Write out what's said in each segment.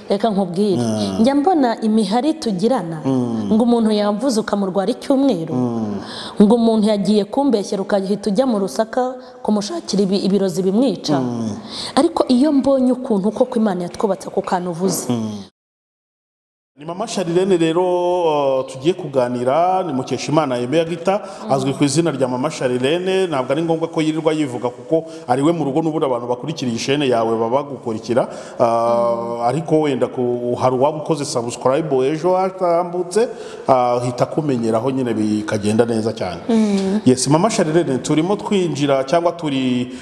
reka nkubwire njya mbona imihari tugirana ngo umuntu yavuze ukamurwara icyumweru ngo umuntu yagiye kumbeshyera ukahita ujya mu rusaka kumushakira ibirozi bimwica ariko iyo mbonye ukuntu koko Imana yatwubatse ku kantu uvuze. Ni mama Charlene rero tugiye kuganira, ni Mukeshimana yemeye gita azwi ku izina rya mama Charlene. Ntabwo ari ngombwa ko yirirwa yivuga kuko ari we mu rugo n'ubura abantu bakurikira ishene yawe baba gukurikira, ariko wenda ko hari wabukoze subscribe ejo hatambutse hita kumenyeraho nyine bikagenda neza cyane. Yes, mama Charlene turimo twinjira cyangwa turi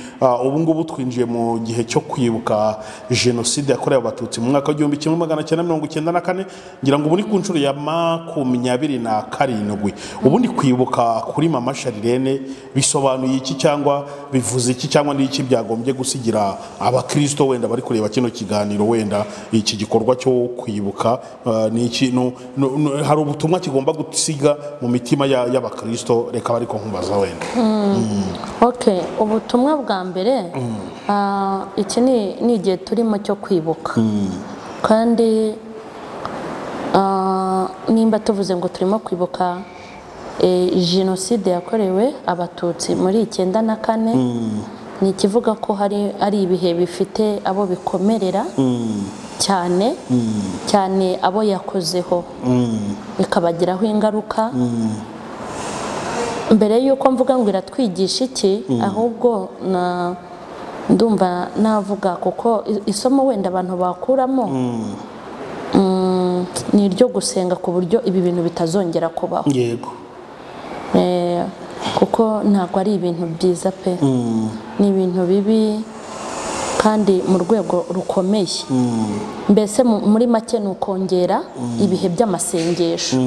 ubu ngubu twinjiye mu gihe cyo kwibuka genocide yakorewe abatutsi mu mwaka wa 1994. ngira ngo muri ku nshuro ya 27. Ubundi kwibuka kuri mama Charlene bisobanuye iki cyangwa bivuze iki cyangwa ni iki byagombye gusigira abakristo wenda bari kureba kino kiganiro, wenda iki gikorwa cyo kwibuka ni iki hari ubutumwa kigomba gusiga mu mitima y'abakristo? Reka bari ko nkubaza wenda. Okay, ubutumwa bwa mbere iki ni igihe turimo cyo kwibuka, kandi nimba tuvuze ngo turimo kwibuka genocide yakorewe abatutsi muri 94, ni ikivuga ko ari ibihe bifite abo bikomerera cyane cyane abo yakozeho bikabagiraho ingaruka. Mbere yuko mvuga ngo iratwigisha iki, ahubwo ndumva navuga kuko isomo wenda abantu bakuramo ni iryo gusenga ku buryo ibi bintu bitazongera kubaho. Yego. Kuko ntabwo ari ibintu byiza pe, ni ibintu bibi kandi mu rwego rukomeye. Mbese muri make ni ukongera ibihe by'amasengesho,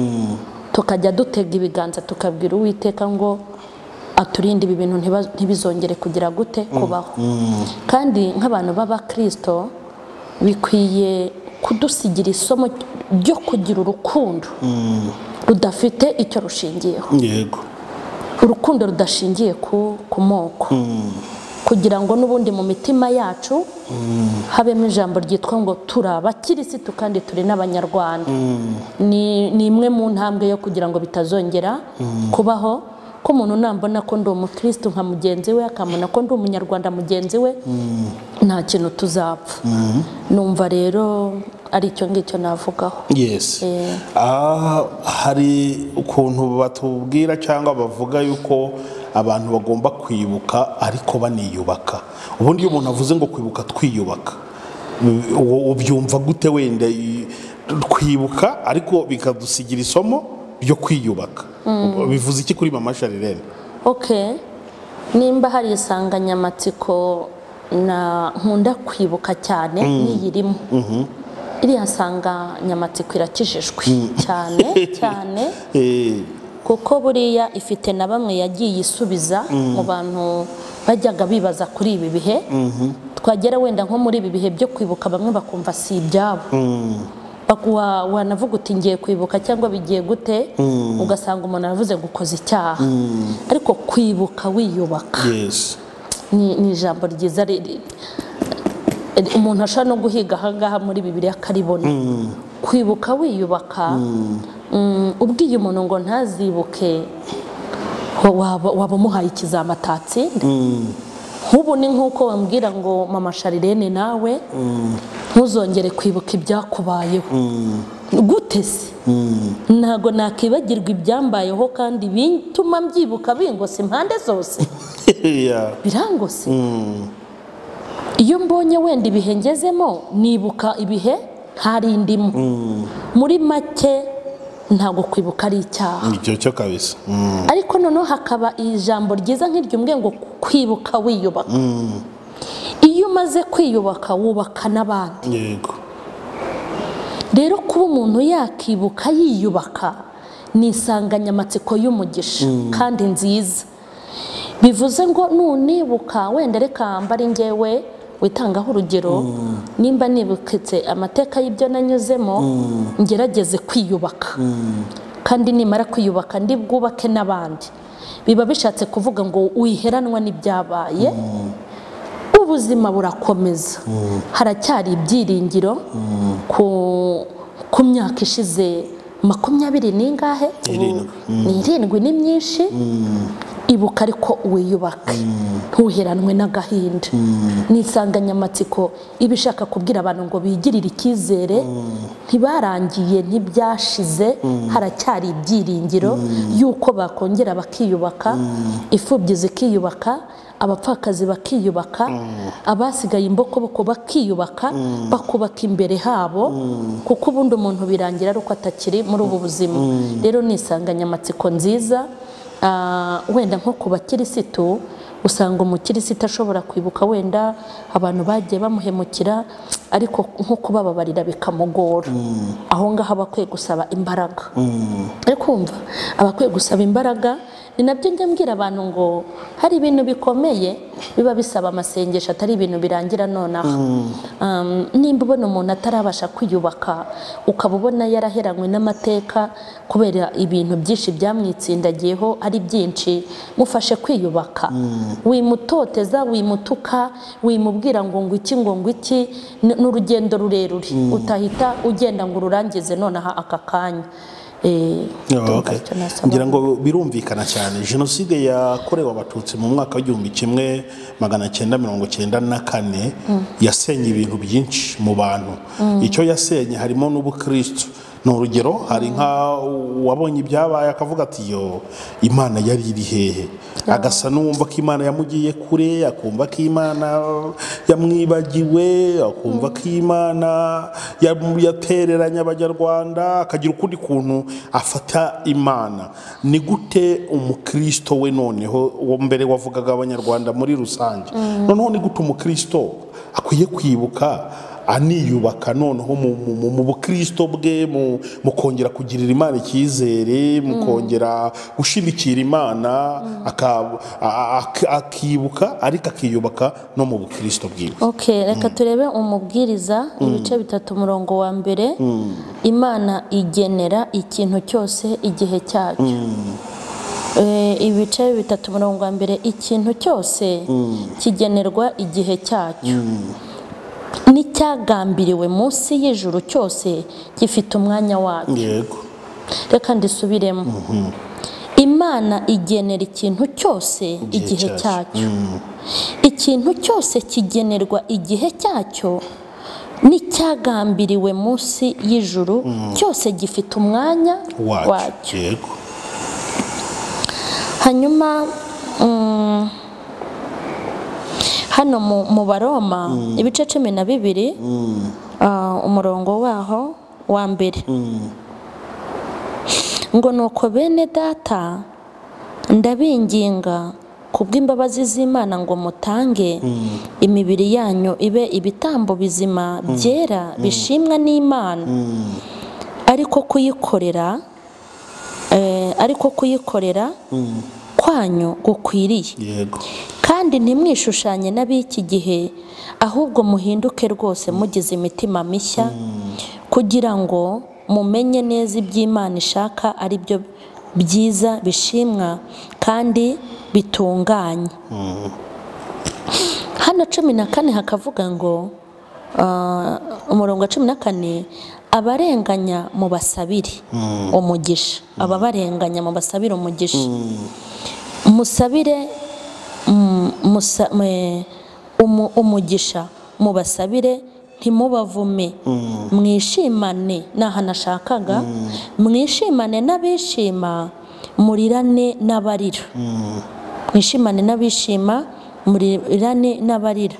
tukajya dutega ibiganza tukabwira Uwiteka ngo aturinde ibi bintu ntibizongere kugira gute kubaho. Kandi nk'abantu b'abakristo bikwiye kudusigira isomo ryo kugira urukundo rudafite icyo rushingiyeho. Yego. Urukundo rudashingiye ku moko, kugira ngo n'ubundi mu mitima yacu habemo ijambo ryitwa ngo turi abakirisitu kandi turi n'abanyarwanda. Ni imwe mu ntambwe yo kugira ngo bitazongera kubaho ko umuntu nambona ko ndi umukristo nka mugenzi we, akamona ko ndi umunyarwanda mugenzi we, nta kintu tuzapfa. Numva rero ari cyo ngicyo navugaho. Yes. Hari ukuntu batubwira cyangwa bavuga yuko abantu bagomba kwibuka ariko baniyubaka. Ubundi iyo umuntu avuze ngo kwibuka twiyubaka, ubyumva gute? Wenda twibuka ariko bikadusigira isomo ryo kwiyubaka, bivuze iki kuri mama Charlene? Okay, nimba hari insanganyamatsiko nkunda kwibuka cyane niyirimo. Iriya nsanganyamatsiko irakijijwe cyane cyane, kuko buriya ifite na bamwe yagiye isubiza mu bantu bajyaga bibaza kuri ibi bihe. Twagera wenda nko muri ibi bihe byo kwibuka bamwe bakumva si ibyabo, wanavuga uti ngiye kwibuka cyangwa bigiye gute, ugasanga umuntu aravuze ngo ukoze icyaha. Ariko kwibuka wiyubaka ni ijambo ryiza umuntu ashobora no guhiga ahangaha muri Bibiliya akaribona. Kwibuka wiyubaka, ubwiye umuntu ngo ntazibuke waba umuhaye ikizamatatsi. Nk'ubu ni nk'uko wambwira ngo mama Charlene nawe ntuzongere kwibuka ibyakubayeho. Gute se? Ntago nakibagirwa ibyambayeho kandi bituma mbyibuka bingose impande zose. Birangose. Iyo mbonye wenda ibihe ngezemo nibuka ibihe ntarindimo. Muri make ntago kwibuka ari icyaha. Nicyo cyo kabisa. Ariko noneho hakaba ijambo ryiza nk'iryo mbwe ngo kwibuka wiyubaka. Iyo umaze kwiyubaka wubaka n'abandi. Yego. Rero kuba umuntu yakibuka yiyubaka ni insanganyamatsiko y'umugisha kandi nziza. Bivuze ngo nunibuka wenda reka mbari ngewe witangaho urugero, nimba nibukitse amateka y'ibyo nanyuzemo, ngerageze kwiyubaka. Kandi nimara kwiyubaka ndi bwubake n'abandi. Biba bishatse kuvuga ngo wiheranwa n'ibyabaye, ubuzima burakomeza haracyari ibyiringiro ku myaka ishize 20 n'ingahe ni 7 ni myinshi ibuka ariko wiyubake ntuheranwe n'agahinda n'isanganyamatsiko ibishaka kubwira abantu ngo bigirire icyizere ntibarangiye ntibyashize haracyari ibyiringiro yuko bakongera bakiyubaka imfubyi zikiyubaka abapfakazi bakiyubaka abasigaye imbokoboko bakiyubaka bakubaka imbere habo kuko ubundi umuntu birangira ari uko atakiri muri ubu buzima rero n'isanganyamatsiko nziza wenda nko ku bakirisitu usanga umukirisitu ashobora kwibuka wenda abantu bagiye bamuhemukira ariko nko kubababarira bikamugora aho ngaho abakwiye gusaba imbaraga ariko kumva abakwiye gusaba imbaraga ni nabyo njya mbwira abantu ngo hari ibintu bikomeye biba bisaba amasengesho atari ibintu birangira nonaha nimba ubona umuntu atarabasha kwiyubaka ukaba ubona yaraheranywe n'amateka kubera ibintu byinshi byamwitsindagiyeho ari byinshi mufashe kwiyubaka wimutoteza wimutuka wimubwira ngo iki n'urugendo rurerure utahita ugenda ngo ururangize nonaha aka kanya ngira ngo birumvikana cyane jenoside yakorewe abatutsi mu mwaka w'1994 yasenye ibintu byinshi mu bantu icyo yasenye harimo n'ubukristo ni urugero hari nka wabonye ibyabaye akavuga ati yo imana yari iri hehe agasa n'uwumva ko imana yamugiye kure akumva ko imana yamwibagiwe akumva ko imana yatereranye abanyarwanda akagira ukundi kuntu afata imana ni gute umukristo we noneho uwo mbere wavugaga abanyarwanda muri rusange noneho ni gute umukristo akwiye kwibuka aniyubaka noneho mu bukristo bwe mu kongera kugirira imana icyizere mu kongera gushimikira imana akibuka ariko akiyubaka no mu bukristo bwiwe reka turebe umubwiriza ibice 3 umurongo wa mbere imana igenera ikintu cyose igihe cyacyo ibice 3 umurongo wa mbere ikintu cyose kigenerwa igihe cyacyo n'icyagambiriwe munsi y'ijuru cyose gifite umwanya wacyo yego reka ndisubiremo imana igenera ikintu cyose igihe cyacyo ikintu cyose kigenerwa igihe cyacyo n'icyagambiriwe munsi y'ijuru cyose gifite umwanya wacyo yego hanyuma hano mu baroma ibice 12 umurongo waho wa mbere ngo nuko bene data ndabinginga kubw'imbabazi z'Imana ngo mutange imibiri yanyu ibe ibitambo bizima byera bishimwa n'Imana ariko kuyikorera kwanyu gukwiriye yego kandi ntimwishushanye n'ab'iki gihe ahubwo muhinduke rwose mugize imitima mishya kugira ngo mumenye neza iby'Imana ishaka ari byo byiza bishimwa kandi bitunganye hano 14 hakavuga ngo umurongo wa 14 abarenganya mu basabire umugisha ababarenganya mu basabire umugisha musabire umugisha mubasabire ntimubavume mwishimane nahanashakaga mwishimane n'abishima murirane n'abarira mwishimane n'abishima murirane n'abarira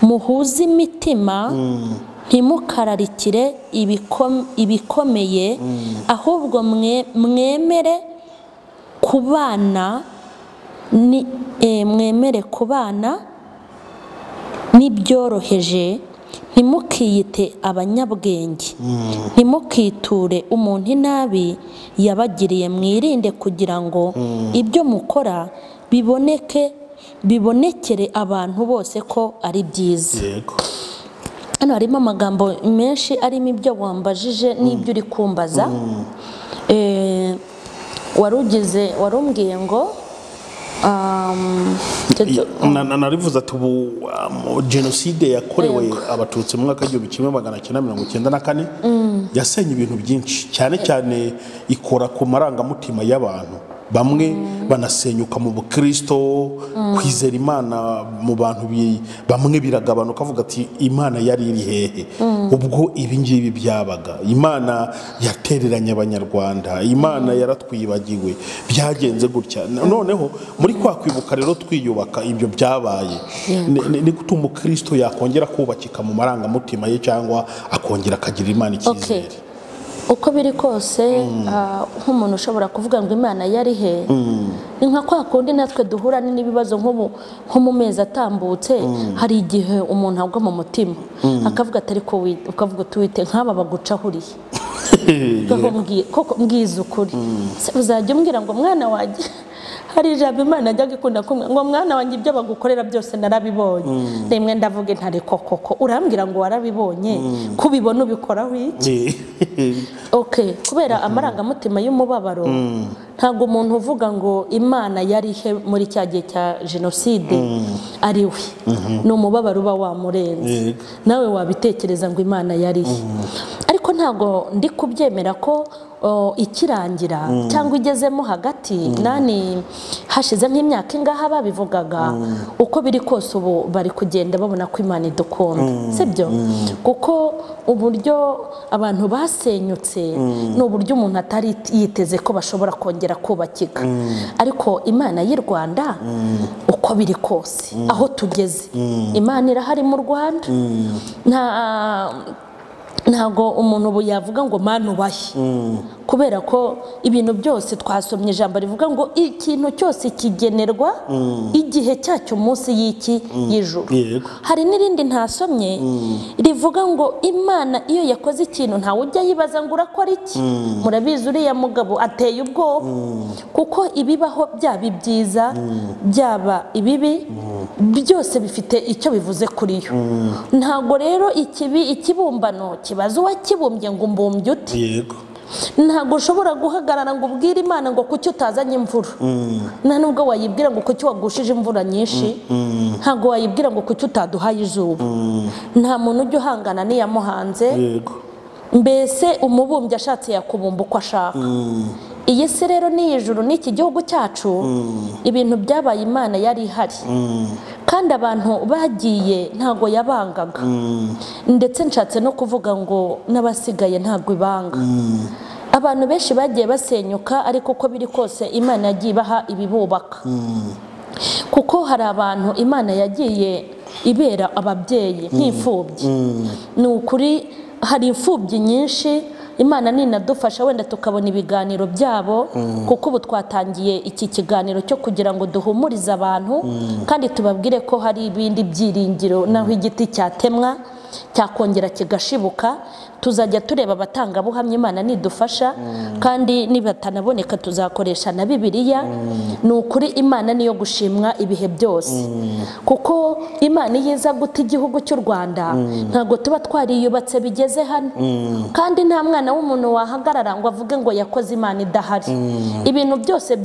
muhuze imitima ntimukararikire ibikomeye ahubwo mwemere kubana n'ibyoroheje ntimukiyite abanyabwenge ntimukiture umuntu inabi yabagiriye mwirinde kugira ngo ibyo mukora bibonekere abantu bose ko ari byiza hano harimo amagambo menshi arimo ibyo wambajije n'ibyo uri kumbaza warumbwiye ngo narivuze ati ubu jenoside yakorewe abatutsi mu mwaka w'igihumbi kimwe magana cyenda mirongo icyenda na kane yasenye ibintu byinshi, cyane cyane ikora ku marangamutima y'abantu. Bamwe banasenyuka mu bukristo, kwizera imana mu bantu bamwe biragabanuka, avuga ati imana yari iri hehe ubwo ibi ngibi byabaga? Imana yatereranye abanyarwanda, imana yaratwibagiwe, byagenze gutya. Noneho muri kwa kwibuka rero twiyubaka ibyo byabaye, ni gute umukristo yakongera kubakika mu marangamutima ye cyangwa akongera akagira imana icyizere? Uko biri kose nk'umuntu ushobora kuvuga ngo imana yari he, ni nka kwa kundi natwe duhura n'ibibazo nko mu mezi atambutse. Hari igihe umuntu agwa mu mutima akavuga ati ariko ukavuga tuwite nk'aba bagucahuriye koko mbwiza ukuri, uzajya umbwira ngo mwana wanjye, hari ijambo imana ajya gukunda kumwe ngo mwana wanjye ibyo bagukorera byose narabibonye. Rimwe ndavuga ntare koko urambwira ngo warabibonye, kubibona ubikoraho iki? Kubera amarangamutima y'umubabaro, ntabwo umuntu uvuga ngo imana yari he muri cya gihe cya jenoside ari we, ni umubabaro uba wamurenze. Nawe wabitekereza ngo imana yari he, ariko ntabwo ndi kubyemera ko ikirangira cyangwa igezemo hagati. Nani hashize nk'imyaka ingaha babivugaga, uko biri kose ubu bari kugenda babona ko imana idukunda, sibyo? Kuko uburyo abantu basenyutse ni uburyo umuntu atari yiteze ko bashobora kongera kubakika. Ariko imana y'u Rwanda uko biri kose aho tugeze, imana irahari mu Rwanda. Ntago umuntu ubu yavuga ngo mana ubahe, kubera ko ibintu byose twasomye ijambo rivuga ngo ikintu cyose kigenerwa igihe cyacyo munsi y'iki y'ijuru. Hari n'irindi ntasomye rivuga ngo imana iyo yakoze ikintu ntawe ujya yibaza ngo urakora iki. Murabizi uriya mugabo ateye ubwoba, kuko ibibaho byaba ibyiza byaba ibibi byose bifite icyo bivuze kuri yo. Ntago rero ikibumbano kibazo wakibumbye ngo umbumbye uti. Ntago ushobora guhagarara ngo ubwire imana ngo kuki utazanye imvura, nta nubwo wayibwira ngo kuki wagushije imvura nyinshi, ntago wayibwira ngo kuki utaduhaye izuba. Nta muntu ujya uhangana n'iyamuhanze, mbese umubumbyi ashatse yakubumba uko ashaka. Iyi si rero ni ijuru n'iki gihugu cyacu, ibintu byabaye imana yari ihari, kandi abantu bagiye ntago yabangaga, ndetse nshatse no kuvuga ngo n'abasigaye ntago ibanga. Abantu benshi bagiye basenyuka, ariko uko biri kose imana yagiye ibaha ibibubaka, kuko hari abantu imana yagiye ibera ababyeyi nk'imfubyi. Ni ukuri hari imfubyi nyinshi imana ninadufasha wenda tukabona ibiganiro byabo, kuko ubu twatangiye iki kiganiro cyo kugira ngo duhumurize abantu kandi tubabwire ko hari ibindi byiringiro, naho igiti cyatemwa cyakongera kigashibuka. Tuzajya tureba abatangabuhamya imana nidufasha, kandi nibatanaboneka tuzakoresha na Bibiliya. Ni ukuri imana niyo gushimwa ibihe byose, kuko imana yiza guta igihugu cy'u Rwanda ntago tuba twariyubatse bigeze hano. Kandi nta mwana w'umuntu wahagarara ngo avuge ngo yakoze imana idahari. Ibintu byose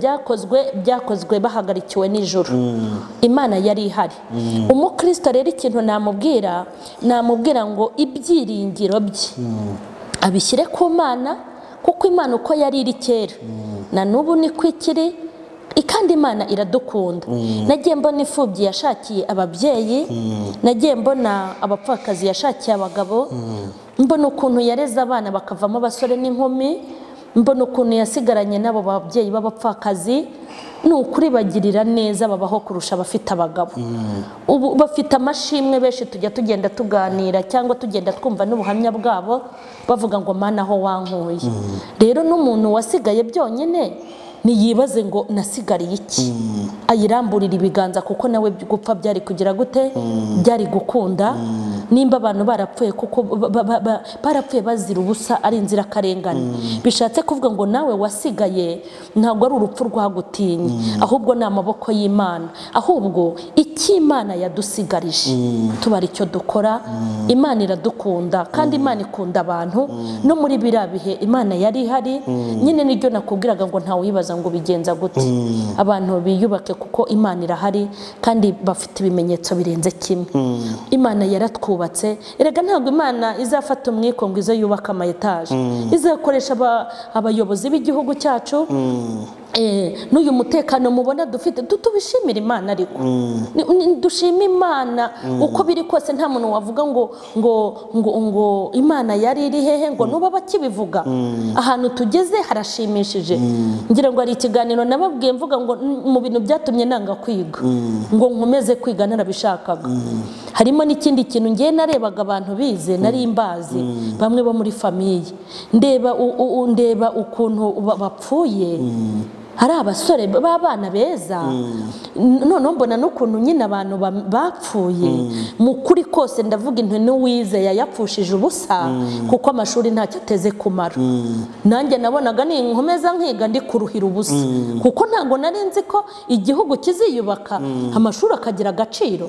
byakozwe bahagarikiwe n'ijuru, imana yari ihari. Umukristo rero ikintu namubwira ngo ibyiringiro bye abishyire ku mana, kuko imana uko yari iri kera na n'ubu niko ikiri, kandi imana iradukunda. Nagiye mbona imfubyi yashakiye ababyeyi, nagiye mbona abapfakazi yashakiye abagabo, mbona ukuntu yareze abana bakavamo abasore n'inkumi, mbona ukuntu yasigaranye n'abo babyeyi b'abapfakazi. Ni ukuri bagirira neza, babaho kurusha abafite abagabo. Ubu bafite amashimwe, benshi tujya tugenda tuganira cyangwa tugenda twumva n'ubuhamya bwabo bavuga ngo mana aho wankuye. Rero n'umuntu wasigaye byonyine niyibaze ngo nasigariye iki, ayiramburira ibiganza, kuko nawe gupfa byari kugira gute, byari gukunda. Nimba abantu barapfuye, kuko barapfuye bazira ubusa, ari inzirakarengane, bishatse kuvuga ngo nawe wasigaye ntabwo ari urupfu rwagutinya, ahubwo ni amaboko y'Imana. Ahubwo icyo Imana yadusigarije tubara icyo dukora. Imana iradukunda, kandi Imana ikunda abantu. No muri biriya bihe Imana yari ihari nyine, niryo nakubwiraga ngo ntawe wibaza wabibaza ngo bigenza gute. Abantu biyubake kuko Imana irahari kandi bafite ibimenyetso birenze kimwe. Imana yaratwubatse, erega ntabwo Imana izafata umwiko ngo izo yubaka ama etaje, izakoresha abayobozi b'igihugu cyacu. N'uyu mutekano mubona dufite tubishimira Imana, ariko dushima Imana uko biri kose. Nta muntu wavuga ngo Imana yari iri hehe, ngo nuba bakibivuga. Ahantu tugeze harashimishije. Ngira ngo ari ikiganiro nababwiye mvuga ngo mu bintu byatumye nanga kwiga, ngo nkomeze kwiga narabishakaga. Harimo n'ikindi kintu ngiye narebaga abantu bize nari imbazi bamwe bo muri famiye, ndeba ukuntu bapfuye. Hari abasore b'abana beza, none mbona n'ukuntu nyine abantu bapfuye. Mu kuri kose ndavuga intu n'uwize yayapfushije ubusa, kuko amashuri ntacyo ateze kumara. Nanjye nabonaga ni nkomeza nkiga ndi kuruhira ubusa, kuko ntabwo nari nzi ko igihugu kiziyubaka amashuri akagira agaciro.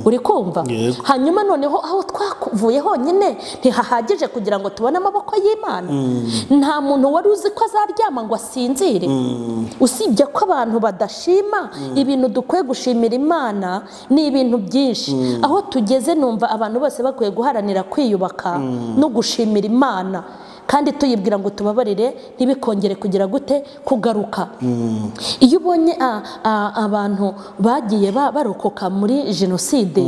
Uri kumva? Hanyuma noneho aho twavuye honyine ntihahagije kugira ngo tubone amaboko y'Imana. Nta muntu wari uzi ko azaryama ngo asinzire. Usibye ko abantu badashima ibintu dukwiye gushimira Imana ni ibintu byinshi. Aho tugeze numva abantu bose bakwiye guharanira kwiyubaka no gushimira Imana, kandi tuyibwira ngo tubabarire ntibikongere kugira gute kugaruka. Iyo ubonye abantu bagiye barokoka muri jenoside,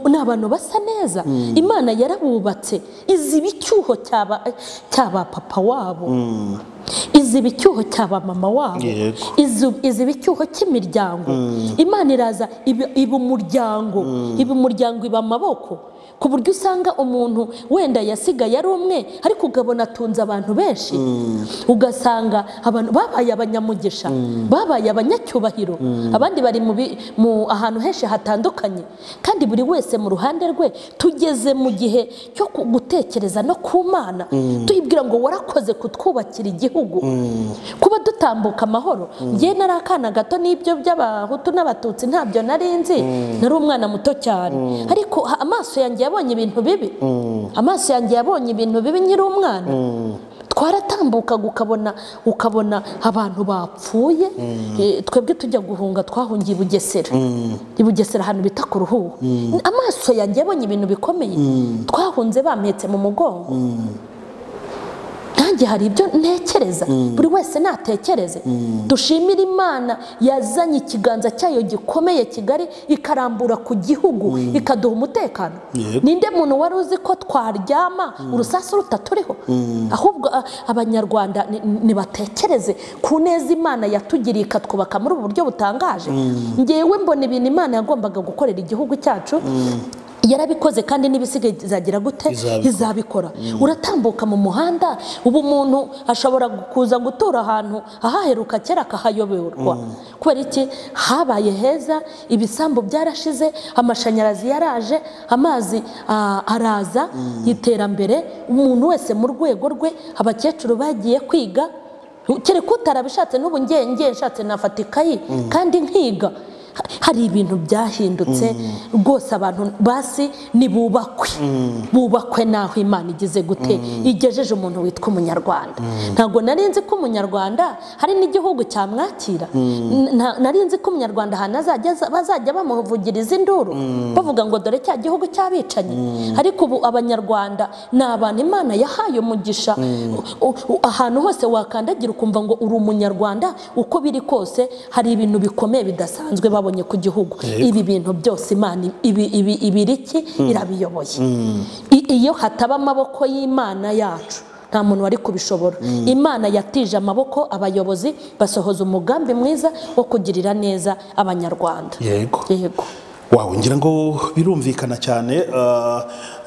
ni abantu basa neza. Imana yarabubatse, iziba icyuho cyaba papa wabo, iziba icyuho cyaba mama wabo, iziba icyuho cy'imiryango. Imana iraza iba umuryango, iba amaboko, ku buryo usanga umuntu wenda yasigaye ari umwe, ariko ugabona atunze abantu benshi. Ugasanga abantu babaye abanyamugisha, babaye abanyacyubahiro, abandi bari mu ahantu henshi hatandukanye, kandi buri wese mu ruhande rwe. Tugeze mu gihe cyo gutekereza no ku Mana, tuyibwira ngo warakoze kutwubakira igihugu, kuba dutambuka amahoro. Ngiye nari akana gato, n'ibyo by'abahutu n'abatutsi ntabyo nari nzi, nari umwana muto cyane, ariko amaso yanjye yabonye ibintu bibi. Amaso yanjye yabonye ibintu bibi nyiri umwana. Twaratambukaga ukabona abantu bapfuye. Twebwe tujya guhunga twahungiye i Bugesera ahantu bita ku Ruhuha. Amaso yanjye yabonye ibintu bikomeye. Twahunze bametse mu mugongo. Nanjye hari ibyo ntekereza, buri wese natekereze. Dushimira Imana yazanye ikiganza cyayo gikomeye kigari, ikarambura ku gihugu, ikaduha umutekano. Ninde muntu wari uzi ko twaryama urusasu rutaturiho? Ahubwo abanyarwanda nibatekereze ku neza Imana yatugiriye ikatwubaka muri ubu buryo butangaje. Ngewe mbona ibintu Imana yagombaga gukorera igihugu cyacu yarabikoze, kandi n'ibisigaye izagira gute izabikora. Uratambuka mu muhanda, ubu umuntu ashobora kuza gutura ahantu ahaheruka kera akahayoberwa. Kubera iki? Habaye heza, ibisambu byarashize, amashanyarazi yaraje, amazi araza, iterambere. Umuntu wese mu rwego rwe, abakecuru bagiye kwiga, kereka utarabishatse. N'ubu ngiye nshatse nafata ikayi kandi nkiga. Hari ibintu byahindutse rwose. Abantu basi bubakwe naho Imana igize gute igejeje umuntu witwa umunyarwanda. Ntabwo nari nzi ko umunyarwanda hari n'igihugu cyamwakira. Nari nzi ko umunyarwanda ahantu bazajya bamuvugiriza induru bavuga ngo dore cya gihugu cy'abicanyi. Ariko ubu abanyarwanda ni abantu Imana yahaye umugisha. Ahantu hose wakandagira ukumva ngo uri umunyarwanda. Uko biri kose hari ibintu bikomeye bidasanzwe babonye ku gihugu. Ibi bintu byose Imana ibiriki irabiyoboye. Iyo hataba amaboko y'Imana yacu, nta muntu wari kubishobora. Imana yatije amaboko abayobozi, basohoza umugambi mwiza wo kugirira neza abanyarwanda. Yego. Wow, ngira ngo birumvikana cyane.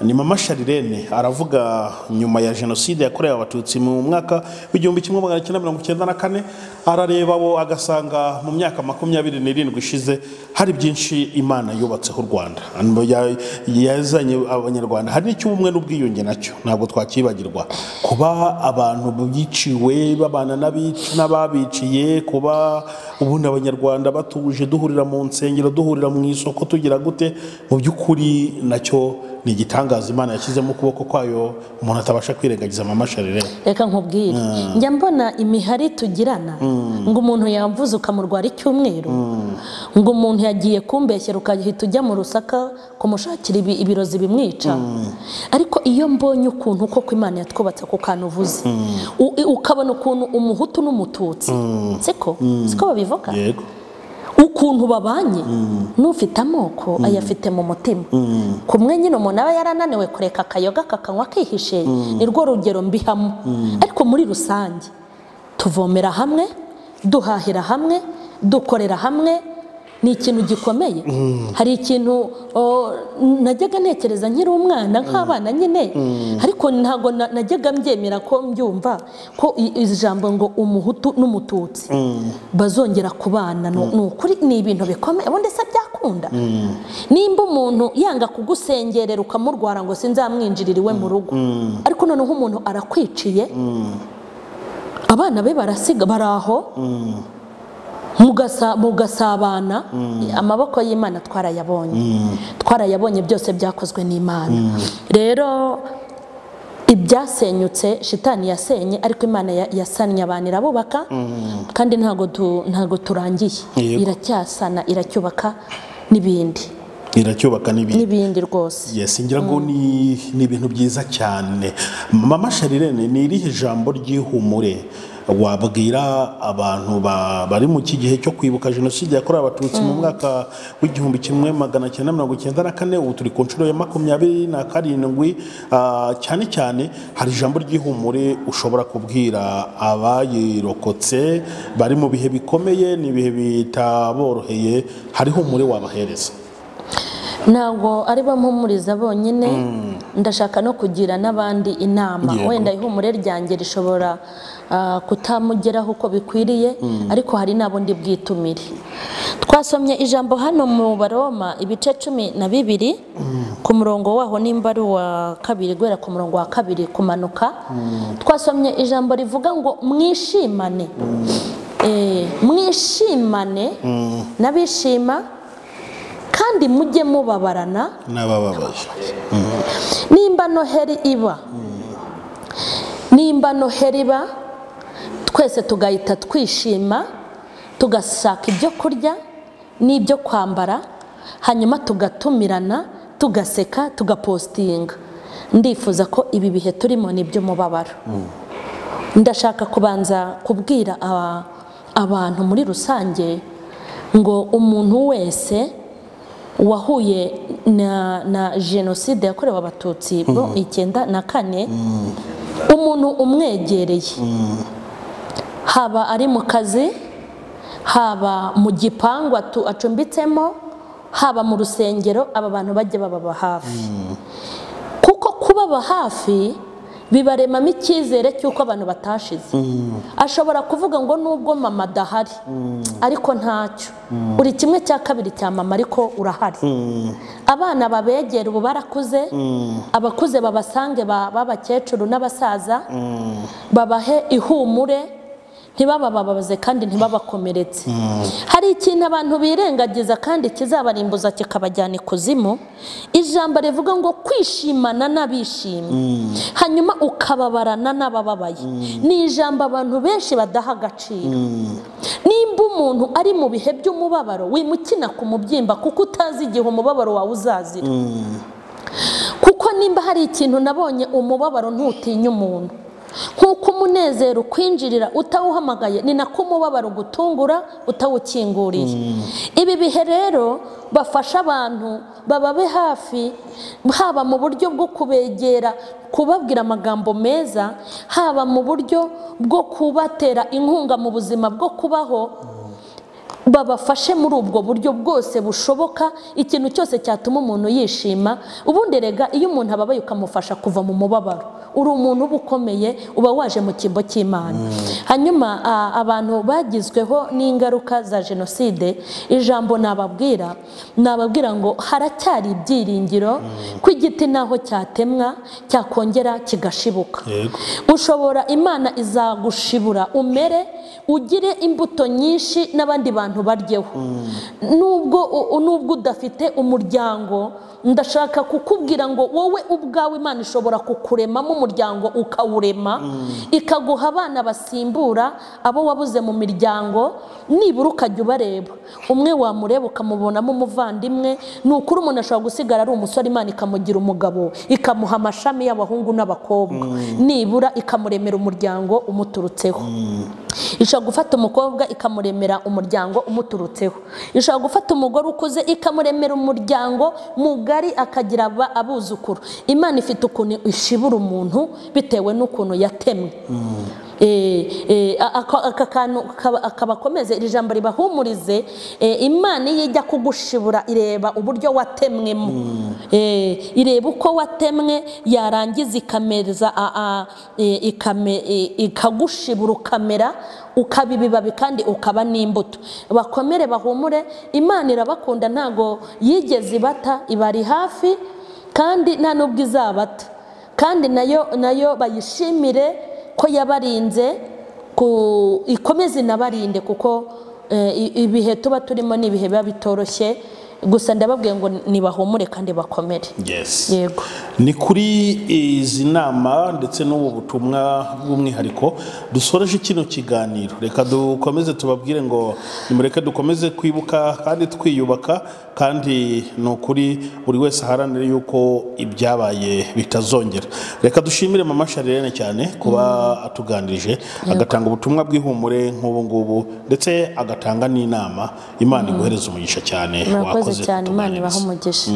Ni mama Charlene aravuga nyuma ya jenoside yakorewe abatutsi mu mwaka w'1994, arareba abo agasanga mu myaka 27 ishize hari byinshi Imana yubatseho u Rwanda. Yazanye abanyarwanda, hari n'icy'ubumwe n'ubwiyunge nacyo ntabwo twakibagirwa. Kuba abantu biciwe babana n'ababiciye, kuba ubundi abanyarwanda batuje, duhurira mu nsengero, duhurira mu isoko, tugira gute, mu by'ukuri nacyo ni igitangaza Imana yashyizemo ukuboko kwayo umuntu atabasha kwirengagiza mama Charlene. Reka nkubwire njya mbona imihari tugirana ngo umuntu yavuze ukamurwara icyumweru ngo umuntu yagiye kumbeshyera ukahita ujya mu Rusaka kumushakira ibirozi bimwica ariko iyo mbonye ukuntu koko Imana yatwubatse ku kantu uvuze ukabona ukuntu umuhutu n'umututsi siko babivuga Yego. ukuntu babanye n'ufite amoko ayafite mu mutima kumwe nyine umuntu aba yarananiwe kureka akayoga kakanywa akihishe ni rwo rugero mbihamo ariko muri rusange tuvomera hamwe duhahira hamwe dukorera hamwe ni ikintu gikomeye hari ikintu najyaga ntekereza nkiri umwana nk'abana nyine ariko ntago najyaga mbyemera ko mbyumva ko ijambo ngo umuhutu n'umututsi bazongera kubana n'ukuri ni ibintu bikomeye ubundi se byakunda nimba umuntu yanga kugusengerera ukamurwara ngo sinzamwinjirira iwe mu rugo ariko noneho umuntu arakwiciye abana be barasiga baraho mugasabana amaboko y'Imana twarayabonye byose byakozwe n'Imana rero ibyasenyutse shitani yasenye ariko Imana yasannye abantu irabubaka kandi ntago turangiye iracyasana iracyubaka n'ibindi rwose yes ngira ngo ni ibintu byiza cyane mama Charlene ni irihe jambo ry'ihumure wabwira abantu bari mu gihe cyo kwibuka jenoside yakorewe abatutsi mu mwaka w'1994 ubu turi ku nshuro ya 27 cyane hari ijambo ry'ihumure ushobora kubwira abayirokotse bari mu bihe bikomeye n'ibihe bitaboroheye hari ihumure wabahereza ntabwo ari muhumuriza bonyine ndashaka no kugira n'abandi inama wenda ihumure ryanjye rishobora kutamugeraho uko bikwiriye ariko hari nabo ndi bwitumire twasomye ijambo hano mu Baroma ibice 12 ku murongo waho nimba ari wa 2 gwera ku murongo wa 2 kumanuka twasomye ijambo rivuga ngo mwishimane n'abishima kandi mujye mubabarana n'abababaje nimba noheri iba twese tugahita twishima tugasaka ibyo kurya n'ibyo kwambara hanyuma tugatumirana tugaseka tugapostinga ndifuza ko ibi bihe turimo nibyo mubabaro ndashaka kubanza kubwira abantu muri rusange ngo umuntu wese wahuye na jenoside yakorewe abatutsi bo 1994 umuntu umwegereye haba ari mu kazi haba mu gipangu acumbitsemo haba mu rusengero aba bantu bajye baba hafi kuko kubaba hafi bibaremamo icyizere cy'uko abantu batashize ashobora kuvuga ngo nubwo mama adahari ariko ntacyo uri 1/2 cya mama ariko urahari abana babegera ubu barakuze abakuze babasange babakecuru n'abasaza babahe ihumure ntibabababaze kandi ntibabakomeretse hari ikintu abantu birengagiza kandi kizabarimbuza kikabajyana ikuzimu ijambo rivuga ngo kwishimana n'abishimye hanyuma ukababarana n'abababaye ni ijambo abantu benshi badaha agaciro nimba umuntu ari mu bihe by'umubabaro wimukina ku mubyimba kuko utazi igihe umubabaro wawe uzazira kuko nimba hari ikintu nabonye umubabaro ntutinya umuntu nkuko umunezero kwinjirira utawuhamagaye ni nako umubabaro gutungura utawukinguriye ibi bihe rero bafasha abantu bababe hafi haba mu buryo bwo kubegera kubabwira amagambo meza haba mu buryo bwo kubatera inkunga mu buzima bwo kubaho babafashe muri ubwo buryo bwose bushoboka ikintu cyose cyatuma umuntu yishima ubundi rega iyo umuntu ababaye ukamufasha kuva mu mubabaro uri umuntu ubukomeye uba waje mu kimbo cy'Imana hanyuma abantu bagizweho n'ingaruka za jenoside ijambo nababwira ngo haracyari ibyiringiro ko igiti naho cyatemwa cyakongera kigashibuka ushobora Imana izagushibura umere ugire imbuto nyinshi n'abandi bantu abantu baryeho. Nubwo udafite umuryango, ndashaka kukubwira ngo wowe ubwawe Imana ishobora kukuremamo umuryango ukawurema, ikaguha abana basimbura abo wabuze mu miryango, nibura ukajya ubareba. Umwe wamureba ukamubonamo umuvandimwe, ni ukuri umuntu ashobora gusigara ari umusore Imana ikamugira umugabo, ikamuha amashami y'abahungu n'abakobwa, nibura ikamuremera umuryango umuturutseho. Ishobora gufata umukobwa ikamuremera umuryango umuturutseho. Ishobora gufata umugore ukuze ikamuremera umuryango mugari, akagira abuzukuru. Imana ifite ukuntu ishibura umuntu bitewe n'ukuntu yatemwe. Aka kantu akabakomeze, iri jambo ribahumurize. Imana iyo ijya kugushibura ireba uburyo watemwemo, ireba uko watemwe, yarangiza ikameza ikagushibura ukamera, ukaba ibibabi kandi ukaba n'imbuto. Bakomere bahumure, Imana irabakunda, ntago yigeze ibata, ibari hafi kandi nta nubwo izabata. Kandi nayo bayishimire ko yabarinze, ikomeze inabarinde, kuko ibihe tuba turimo ni ibihe biba bitoroshye. Gusa ndababwiye ngo nibahumure kandi bakomere. Yego, ni kuri izi nama ndetse n'ubu butumwa bw'umwihariko dusoreje kino kiganiro. Reka dukomeze tubabwire ngo nimureke dukomeze kwibuka kandi twiyubaka, kandi ni ukuri buri wese aharanire yuko ibyabaye bitazongera. Reka dushimire mama Charlene cyane kuba atuganirije, agatanga ubutumwa bw'ihumure nk'ubu ngubu, ndetse agatanga n'inama. Imana iguhereze umugisha cyane. Murakoze cyane, Imana ibahe umugisha.